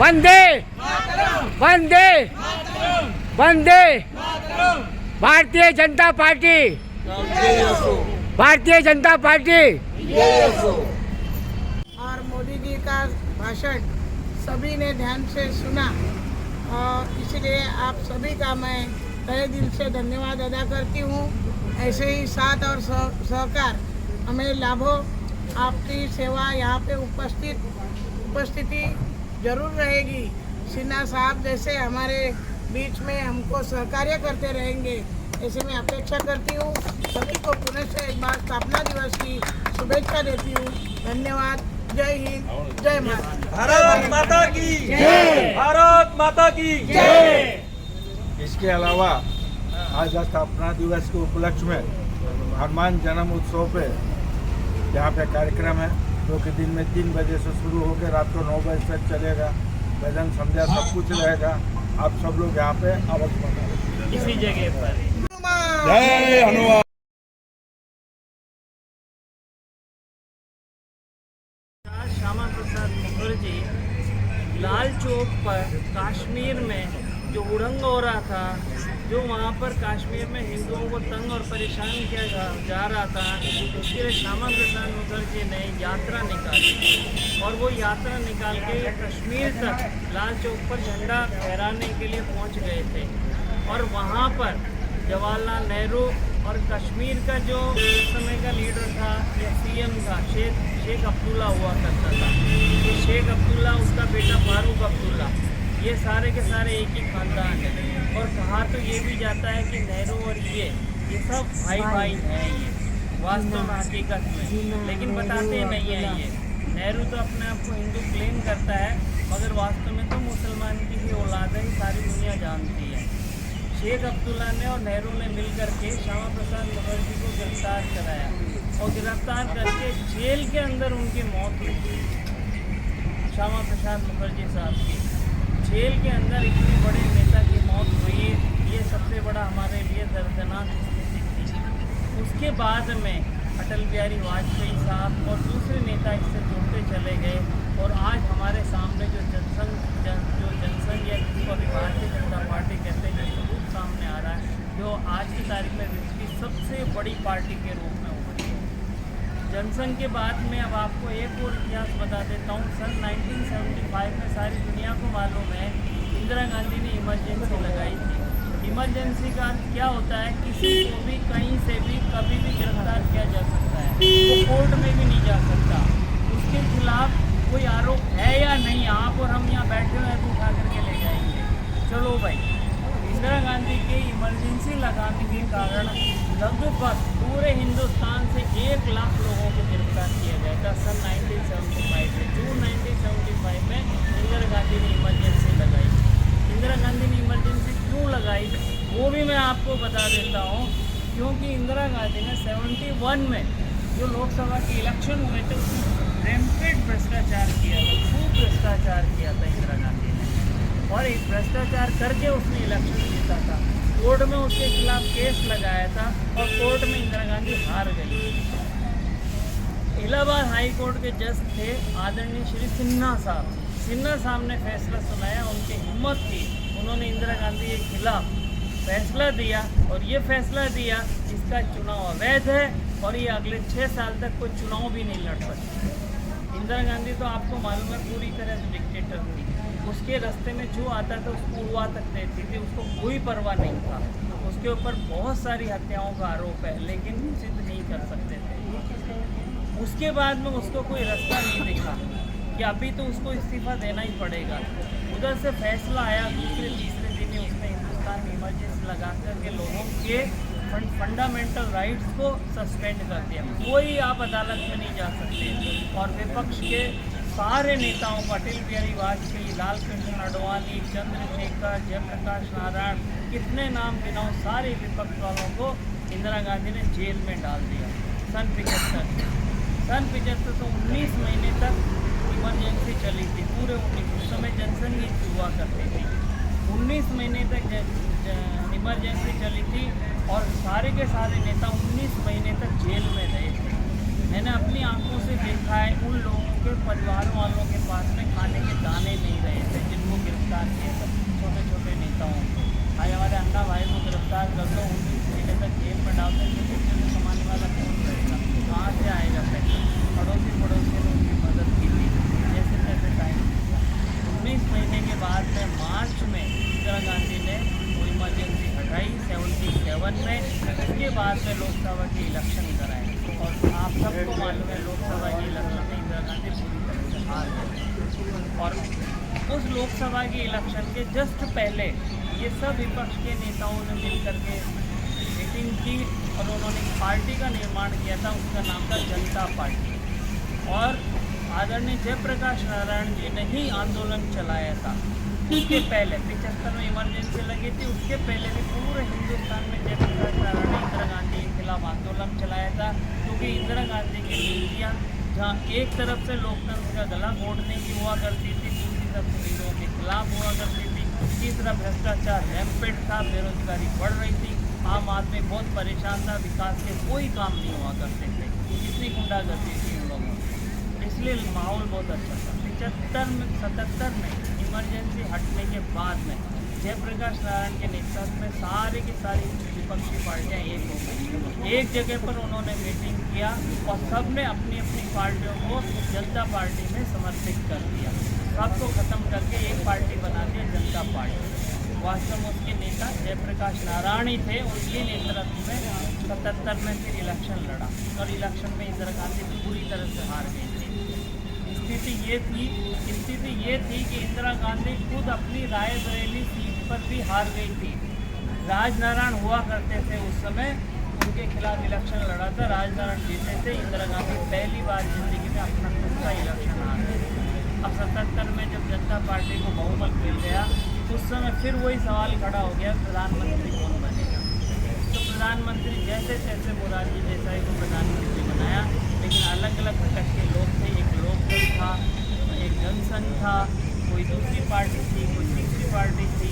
वंदे वंदे वंदे Bharatiya Janata party, Bharatiya Janata party. और मोदी जी का भाषण सभी ने ध्यान से सुना और इसलिए आप सभी का मैं तहे दिल से धन्यवाद अदा करती हूँ। ऐसे ही साथ और सहकार हमें लाभों, आपकी सेवा यहाँ पे उपस्थिति जरूर रहेगी। सिन्हा साहब जैसे हमारे बीच में हमको सहकार्य करते रहेंगे, ऐसे मैं अपेक्षा करती हूँ। सभी को पुनः से एक बार स्थापना दिवस की शुभेच्छा देती हूँ। धन्यवाद। जय हिंद, जय माता। भारत माता की जय, भारत माता की जय। इसके अलावा आज स्थापना दिवस के उपलक्ष्य में हनुमान जन्म उत्सव पे यहाँ पे कार्यक्रम है, जो कि दिन में 3 बजे से शुरू होकर रात को 9 बजे तक चलेगा। भजन संध्या सब कुछ रहेगा। आप सब लोग यहाँ पे अवश्य पधारें। इसी जगह पर जय हनुमान। श्यामा प्रसाद मुखर्जी लाल चौक पर कश्मीर में जो उड़ंग हो रहा था, जो वहाँ पर कश्मीर में हिंदुओं को तंग और परेशान किया जा रहा था, उसके लिए श्यामा प्रसाद मुखर्जी ने यात्रा निकाली और वो यात्रा निकाल के कश्मीर तक लाल चौक पर झंडा फहराने के लिए पहुँच गए थे। और वहाँ पर जवाहरलाल नेहरू और कश्मीर का जो उस समय का लीडर था या सीएम था, शेख अब्दुल्ला हुआ करता था। ये शेख अब्दुल्ला, उसका बेटा फारूक अब्दुल्ला, ये सारे के सारे एक ही खानदान है। और कहा तो ये भी जाता है कि नेहरू और ये सब भाई हैं। ये वास्तव में हकीकत में, लेकिन बताते नहीं हैं। ये नेहरू तो अपने आप को हिंदू क्लेम करता है, मगर वास्तव में तो मुसलमान की ही औलाद है, सारी दुनिया जानती है। शेख अब्दुल्ला ने और नेहरू ने मिलकर के श्यामा प्रसाद मुखर्जी को गिरफ्तार कराया और गिरफ्तार करके जेल के अंदर उनकी मौत हुई। श्यामा प्रसाद मुखर्जी साहब की जेल के अंदर इतनी बड़े नेता की मौत हुई, ये सबसे बड़ा हमारे लिए दर्दनाक स्थिति थी। उसके बाद में अटल बिहारी वाजपेयी साहब और दूसरे नेता इससे जुड़ते चले गए और आज हमारे सामने जो जनसंघ या जिसको अभी भारतीय जनता पार्टी कहते हैं, जो सबूत सामने आ रहा है, जो आज की तारीख में विश्व की सबसे बड़ी पार्टी के रूप में उभरी है। जनसंघ के बाद में अब आपको एक और इतिहास बता देता हूँ। सन 1975 में सारी दुनिया को मालूम है, इंदिरा गांधी ने इमरजेंसी लगाई थी। इमरजेंसी का क्या होता है, किसी को भी कहीं से भी कभी भी गिरफ्तार किया जा सकता है, वो कोर्ट में भी नहीं जा सकता। उसके खिलाफ कोई आरोप है या नहीं, आप और हम यहाँ बैठे हुए तो उठा करके ले जाएंगे। चलो भाई, इंदिरा गांधी के इमरजेंसी लगाने के कारण लगभग पूरे हिंदुस्तान से 1 लाख लोगों को गिरफ्तार किया गया था सन 1975 में। जून 1975 में इंदिरा गांधी ने इमरजेंसी लगाई। इंदिरा गांधी ने इमरजेंसी क्यों लगाई वो भी मैं आपको बता देता हूँ। क्योंकि इंदिरा गांधी ने 71 में जो लोकसभा के इलेक्शन हुए थे, उसमें रैम्पेंट भ्रष्टाचार किया था, खूब भ्रष्टाचार किया था इंदिरा गांधी ने, और एक भ्रष्टाचार करके उसने इलेक्शन जीता था। कोर्ट में उसके खिलाफ केस लगाया था और कोर्ट में इंदिरा गांधी हार गई। इलाहाबाद हाई कोर्ट के जज थे आदरणीय श्री सिन्हा साहब। सिन्हा साहब ने फैसला सुनाया, उनकी हिम्मत थी, उन्होंने इंदिरा गांधी के खिलाफ फैसला दिया और ये फैसला दिया इसका चुनाव अवैध है और ये अगले 6 साल तक कोई चुनाव भी नहीं लड़ सकती। इंदिरा गांधी तो आपको मालूम है पूरी तरह से डिक्टेटर थी। उसके रास्ते में जो आता था उसको उड़वा तक देती थी, उसको कोई परवाह नहीं था। उसके ऊपर बहुत सारी हत्याओं का आरोप है, लेकिन सिद्ध नहीं कर सकते थे। उसके बाद में उसको कोई रास्ता नहीं दिखा कि अभी तो उसको इस्तीफा देना ही पड़ेगा। उधर से फैसला आया, दूसरे तीसरे दिन ही उसने हिंदुस्तान में इमरजेंसी लगा करके लोगों के फंडामेंटल राइट्स को सस्पेंड कर दिया। कोई आप अदालत में नहीं जा सकते। और विपक्ष के सारे नेताओं को, अटल बिहारी वाजपेयी, लाल कृष्ण आडवाणी, चंद्रशेखर, जयप्रकाश नारायण, कितने नाम गिनाऊं, सारे विपक्ष वालों को इंदिरा गांधी ने जेल में डाल दिया सन 75 तो 19 महीने तक इमरजेंसी चली थी, पूरे 19। उस समय जनसंघ हुआ करती थी। 19 महीने तक इमरजेंसी चली थी और सारे के सारे नेता 19 महीने तक जेल में रहे थे। मैंने अपनी आंखों से देखा है उन लोगों के परिवार वालों के पास में खाने के दाने नहीं रहे थे जिनको गिरफ्तार किए थे, छोटे छोटे नेताओं को। भाई हमारे अन्ना भाई को गिरफ्तार कर लो, 19 महीने तक जेल में डालते हैं, पैसे में कमाने वाला कौन रहेगा, कहाँ से आएगा पैसा। पड़ोसी ने उनकी मदद की थी, जैसे तैसे टाइम। 19 महीने के बाद में मार्च में इंदिरा गांधी ने वो इमरजेंसी हटाई 77 में। उसके बाद में लोकसभा के इलेक्शन कराए और आप सबको मालूम है लोकसभा के इलेक्शन में इंदिरा गांधी पूरी तरह से हार गए। और उस लोकसभा के इलेक्शन के जस्ट पहले ये सब विपक्ष के नेताओं ने मिलकर के मीटिंग की और उन्होंने एक पार्टी का निर्माण किया था, उसका नाम था जनता पार्टी। और आदरणीय जयप्रकाश नारायण जी ने ही आंदोलन चलाया था। उसके पहले 75 में इमरजेंसी लगी थी, उसके पहले भी पूरे हिंदुस्तान में जयप्रकाश नारायण ने इंदिरा गांधी के खिलाफ आंदोलन चलाया था। क्योंकि इंदिरा गांधी की नीतियाँ जहाँ एक तरफ से लोकतंत्र का गला घोटने की हुआ करती थी, दूसरी तरफ गरीबों के खिलाफ हुआ करती थी, तीसरा भ्रष्टाचार रैम्पेंट था, बेरोजगारी बढ़ रही थी, आम आदमी बहुत परेशान था, विकास के कोई काम नहीं हुआ करते थे, इतनी गुंडागर्दी थी उन लोगों में, इसलिए माहौल बहुत अच्छा था। 77 में इमरजेंसी हटने के बाद में जयप्रकाश नारायण के नेतृत्व में सारी की सारी विपक्षी पार्टियां एक हो गई। एक जगह पर उन्होंने मीटिंग किया और सब ने अपनी अपनी पार्टियों को जनता पार्टी में समर्पित कर दिया। सबको ख़त्म करके एक पार्टी बना दिया, जनता पार्टी। वास्तव में उसके नेता जयप्रकाश नारायण ही थे, उनके नेतृत्व में 77 में फिर इलेक्शन लड़ा और इलेक्शन में इंदिरा गांधी पूरी तरह से हार गई थी। स्थिति ये थी कि इंदिरा गांधी खुद अपनी रायबरेली सीट पर भी हार गई थी। राजनारायण हुआ करते थे उस समय, उनके खिलाफ इलेक्शन लड़ा था, राजनारायण जीते थे। इंदिरा गांधी पहली बार जिंदगी में अपना खुद का इलेक्शन हार गए। अब 77 में जब जनता पार्टी को बहुमत मिल गया, उस समय फिर वही सवाल खड़ा हो गया, प्रधानमंत्री कौन बनेगा। तो प्रधानमंत्री जैसे तैसे मोरारजी देसाई को प्रधानमंत्री बनाया, लेकिन अलग अलग घटक के लोग थे। एक लोकदल था, एक जनसंघ था, कोई दूसरी पार्टी थी, कोई तीसरी पार्टी थी।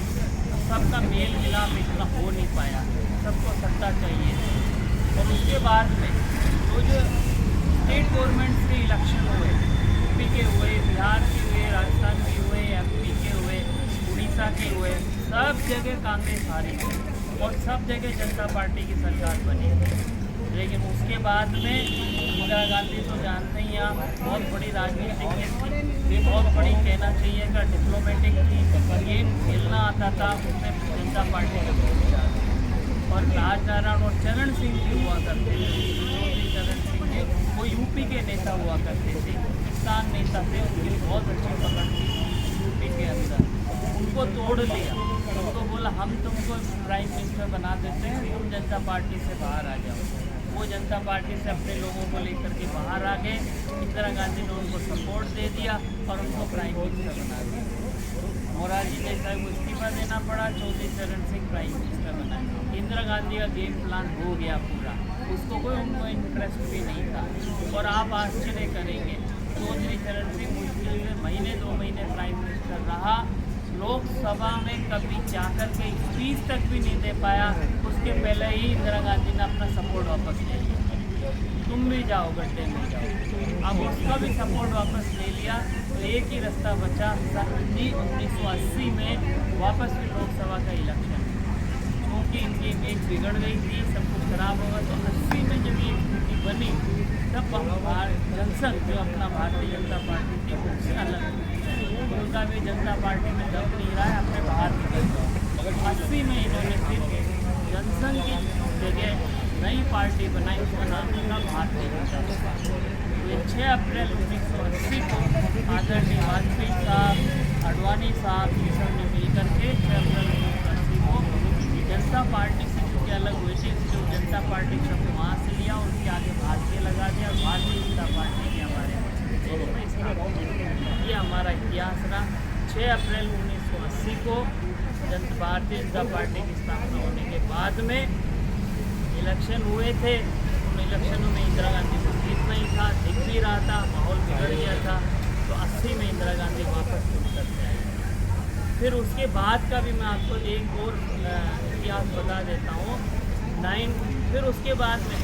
सबका मेल मिलाप इतना हो नहीं पाया, सबको सत्ता चाहिए थी। और उसके बाद में तो जो स्टेट गवर्नमेंट के इलेक्शन हुए, यूपी के हुए, बिहार के हुए, राजस्थान के हुए, MP के हुए, उड़ीसा के हुए, सब जगह कांग्रेस हारी और सब जगह जनता पार्टी की सरकार बनी। लेकिन उसके बाद में इंदिरा गांधी तो जानते ही आप बहुत बड़ी राजनीतिज्ञ थी, बहुत बड़ी कहना चाहिए का डिप्लोमेटिक थी, गेम खेलना आता था, उसने जनता पार्टी का विचार। और राजनारायण और चरण सिंह भी हुआ करते थे, चरण सिंह के वो यूपी के नेता हुआ करते थे, किसान नेता थे, उनकी बहुत अच्छी पकड़ थी यूपी के अंदर। उनको तोड़ लिया, उनको बोला हम तुमको प्राइम मिनिस्टर बना देते हैं, तुम जनता पार्टी से बाहर आ जाओ। वो जनता पार्टी से अपने लोगों को लेकर के बाहर आ गए। इंदिरा गांधी ने उनको सपोर्ट दे दिया और उनको प्राइम मिनिस्टर बना दिया। मोरारजी देसाई को इस्तीफा देना पड़ा, चौधरी चरण सिंह प्राइम मिनिस्टर बना। इंदिरा गांधी का गेम प्लान हो गया पूरा, उसको कोई उनको इंटरेस्ट भी नहीं था। और आप आश्चर्य करेंगे, चौधरी चरण सिंह मुश्किल से महीने 2 महीने प्राइम मिनिस्टर रहा, लोकसभा में कभी जाकर के स्पीच तक भी नहीं दे पाया। उसके पहले ही इंदिरा गांधी ने अपना सपोर्ट वापस ले लिया, तुम भी जाओ गड्ढे में जाओ। अब उसका भी सपोर्ट वापस ले लिया तो एक ही रास्ता बचा, 1980 में वापस भी लोकसभा का इलेक्शन। क्योंकि इनकी इमेज बिगड़ गई थी, सब कुछ खराब होगा, तो 80 में जब ये स्थिति बनी तब जनसंघ जो अपना भारतीय जनता पार्टी थी उससे अलग उनका भी जनता पार्टी में दम नहीं रहा है, अपने बाहर निकल गए। 80 में इन्होंने फिर जनसंघ की जगह नई पार्टी बनाई, उसका नाम था भारतीय जनता पार्टी। 6 अप्रैल 1980 को आदरणीय वाजपेयी साहब, अडवाणी साहब ये सब ने मिलकर के 6 अप्रैल 1980 को जनता पार्टी से चूँकि अलग हुए थे, इसलिए जनता पार्टी शब्द वहाँ से लिया और उसके आगे भारतीय लगा दिया और भारतीय जनता पार्टी के हमारे ये हमारा इतिहास रहा। 6 अप्रैल 1980 को भारतीय जनता पार्टी की स्थापना होने के बाद में इलेक्शन हुए थे। उन इलेक्शनों में इंदिरा गांधी को जीत नहीं था, दिख भी रहा था, माहौल बिगड़ गया था। तो 80 में इंदिरा गांधी वापस चुन करके आई। फिर उसके बाद का भी मैं आपको एक और इतिहास बता देता हूँ। फिर उसके बाद में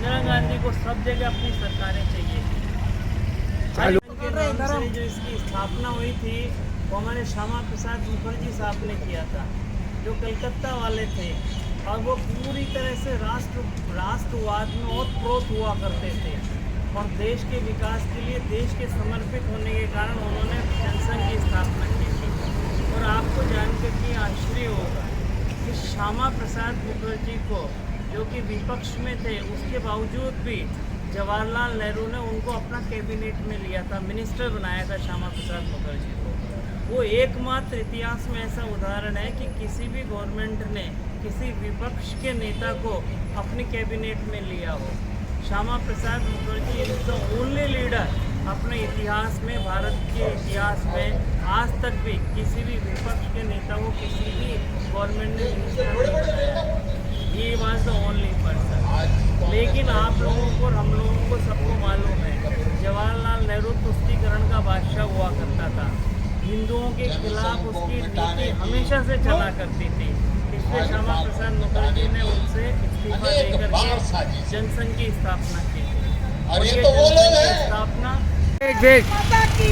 इंदिरा गांधी को सब जगह अपनी सरकारें चाहिए थी। चालू। के नाम से जो इसकी स्थापना हुई थी वो हमारे श्यामा प्रसाद मुखर्जी साहब ने किया था, जो कलकत्ता वाले थे, और वो पूरी तरह से राष्ट्रवाद में ओतप्रोत हुआ करते थे और देश के विकास के लिए देश के समर्पित होने के कारण उन्होंने जनसंघ की स्थापना की थी। और आपको जानकर के आश्चर्य होगा कि श्यामा प्रसाद मुखर्जी को, जो कि विपक्ष में थे, उसके बावजूद भी जवाहरलाल नेहरू ने उनको अपना कैबिनेट में लिया था, मिनिस्टर बनाया था श्यामा प्रसाद मुखर्जी को। वो एकमात्र इतिहास में ऐसा उदाहरण है कि किसी भी गवर्नमेंट ने किसी विपक्ष के नेता को अपनी कैबिनेट में लिया हो। Shyama Prasad Mukherjee is the only leader अपने इतिहास में, भारत के इतिहास में आज तक भी किसी भी विपक्ष के नेता को किसी भी गवर्नमेंट ने मिनिस्टर नहीं बनाया। He was the only person. लेकिन आप लोगों को और हम लोगों को सबको मालूम है, जवाहरलाल नेहरू तुष्टीकरण का बादशाह हुआ करता था। हिंदुओं के खिलाफ उसकी नीति हमेशा से चला करती थी। इसलिए श्यामा प्रसाद मुखर्जी ने उनसे इस्तीफा देकर के जनसंघ की स्थापना की थी। और ये जनसंघ की स्थापना एक देश माता की